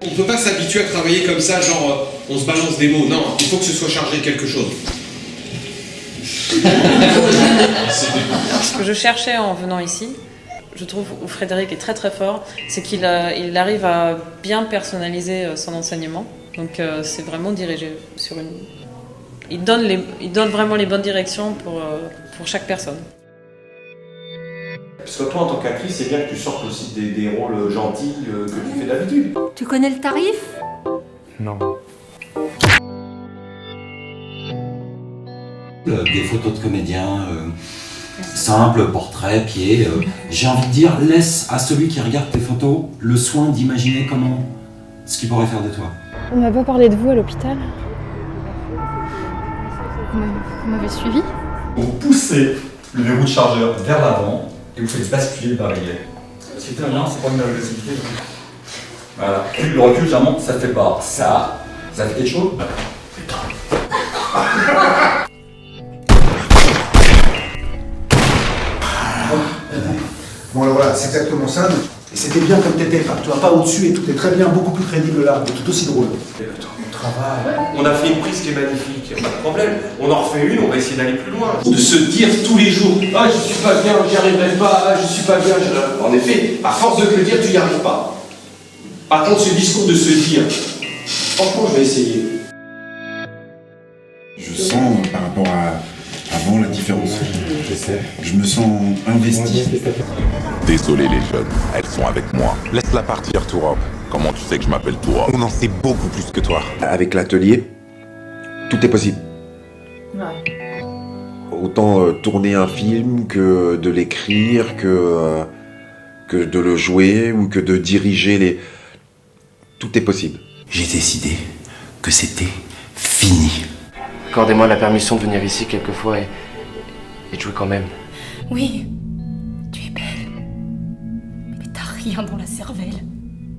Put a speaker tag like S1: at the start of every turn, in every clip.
S1: On peut pas s'habituer à travailler comme ça, genre on se balance des mots. Non, il faut que ce soit chargé de quelque chose.
S2: Ce que je cherchais en venant ici, je trouve où Frédéric est très très fort, c'est qu'il arrive à bien personnaliser son enseignement. Donc c'est vraiment dirigé sur une... Il donne vraiment les bonnes directions pour chaque personne.
S3: Parce que toi, en tant qu'actrice, c'est bien que tu sortes aussi des rôles gentils que tu fais d'habitude.
S4: Tu connais le tarif?
S5: Non.
S6: Des photos de comédiens, simples, portraits, pieds. J'ai envie de dire, laisse à celui qui regarde tes photos le soin d'imaginer ce qu'il pourrait faire de toi.
S7: On m'a pas parlé de vous à l'hôpital.
S4: Vous m'avez suivi?
S3: Vous poussez le verrou de chargeur vers l'avant et vous faites basculer le barillet. C'est non, c'est pas une nervosité. Voilà. Le recul, généralement, ça fait pas ça. Ça fait quelque chose.
S8: Bon alors voilà, c'est exactement ça. Et c'était bien comme t'étais, tu vas pas au-dessus et tout est très bien, beaucoup plus crédible là, et tout aussi drôle.
S3: On travaille. On a fait une prise qui est magnifique, y a pas de problème. On en refait une, on va essayer d'aller plus loin.
S1: De se dire tous les jours, ah je suis pas bien, j'y arriverai pas, ah je suis pas bien, En effet, à force de te le dire, tu n'y arrives pas. Par contre, ce discours de se dire, franchement, je vais essayer.
S9: Je sens par rapport à avant la différence. Je me sens investi.
S10: Désolé les jeunes, elles sont avec moi. Laisse-la partir, Tourop. Comment tu sais que je m'appelle Tourop? On en sait beaucoup plus que toi.
S11: Avec l'atelier, tout est possible.
S4: Ouais.
S11: Autant tourner un film que de l'écrire, que de le jouer ou que de diriger les... Tout est possible.
S6: J'ai décidé que c'était fini.
S12: Accordez-moi la permission de venir ici quelquefois et de jouer quand même.
S4: Oui, tu es belle. Mais t'as rien dans la cervelle.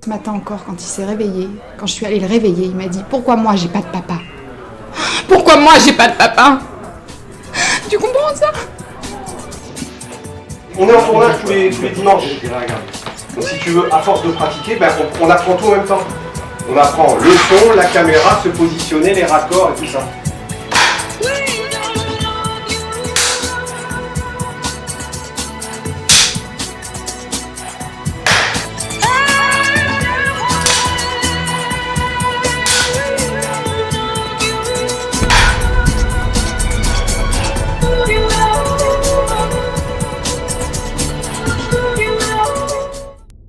S7: Ce matin encore, quand il s'est réveillé, quand je suis allée le réveiller, il m'a dit « Pourquoi moi j'ai pas de papa ?» Pourquoi moi j'ai pas de papa? Tu comprends ça?
S3: On est en tournage tous les dimanches. Donc si tu veux, à force de pratiquer, ben, on apprend tout en même temps. On apprend le son, la caméra, se positionner, les raccords et tout ça.